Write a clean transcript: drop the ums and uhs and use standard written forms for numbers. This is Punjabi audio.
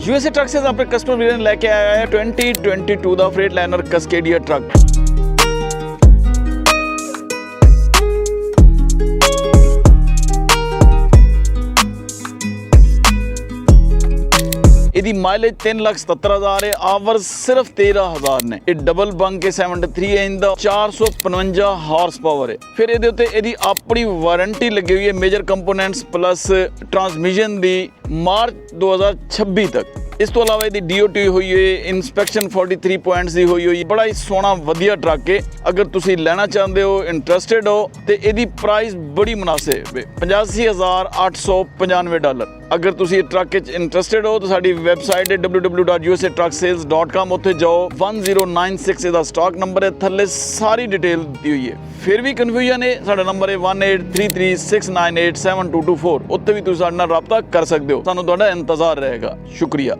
USA ट्रक से अपने कस्टमर वीर ने लेके आया है 2022 ਦਾ ਫਰੇਟਲਾਈਨਰ ਕਸਕੇਡੀਆ ਟਰੱਕ। ਇਹਦੀ ਮਾਈਲੇਜ 3,77,000 ਹੈ, ਆਵਰਸ ਸਿਰਫ 13,000 ਨੇ। ਇਹ ਡਬਲ ਬੰਕ ਕੇ 73 ਇੰਚ ਦਾ 455 ਹਾਰਸ ਪਾਵਰ ਹੈ। ਫਿਰ ਇਹਦੇ ਉੱਤੇ ਇਹਦੀ ਆਪਣੀ ਵਾਰੰਟੀ ਲੱਗੀ ਹੋਈ ਹੈ ਮੇਜਰ ਕੰਪੋਨੈਂਟਸ ਪਲੱਸ ਟਰਾਂਸਮਿਸ਼ਨ ਦੀ ਮਾਰਚ 2026 ਤੱਕ। ਇਸ ਤੋਂ ਇਲਾਵਾ ਇਹਦੀ DOT ਹੋਈ ਹੈ, ਇਨਸਪੈਕਸ਼ਨ 43 ਪੁਆਇੰਟਸ ਦੀ ਹੋਈ ਹੋਈ। ਬੜਾ ਹੀ ਸੋਹਣਾ ਵਧੀਆ ਟਰੱਕ ਹੈ। ਅਗਰ ਤੁਸੀਂ ਲੈਣਾ ਚਾਹੁੰਦੇ ਹੋ, ਇੰਟਰਸਟਿਡ ਹੋ ਤੇ ਇਹਦੀ ਪ੍ਰਾਈਸ ਬੜੀ ਮੁਨਾਸਿਬ ਹੈ, $85,895। ਅਗਰ ਤੁਸੀਂ ਇਹ ਟਰੱਕ ਵਿੱਚ ਇੰਟਰਸਟਿਡ ਹੋ ਤਾਂ ਸਾਡੀ ਵੈਬਸਾਈਟ ਹੈ www.usatrucksales.com। ਉੱਥੇ ਜਾਓ, 1096 ਇਹਦਾ ਸਟਾਕ ਨੰਬਰ ਹੈ, ਥੱਲੇ ਸਾਰੀ ਡਿਟੇਲ ਦਿੱਤੀ ਹੋਈ ਹੈ। ਫਿਰ ਵੀ ਕਨਫਿਊਜ਼ਨ ਹੈ, ਸਾਡਾ ਨੰਬਰ ਹੈ 183369872224। ਉੱਥੇ ਵੀ ਤੁਸੀਂ ਸਾਡੇ ਨਾਲ ਰਾਬਤਾ ਕਰ ਸਕਦੇ ਹੋ। ਸਾਨੂੰ ਤੁਹਾਡਾ ਇੰਤਜ਼ਾਰ ਰਹੇਗਾ। ਸ਼ੁਕਰੀਆ।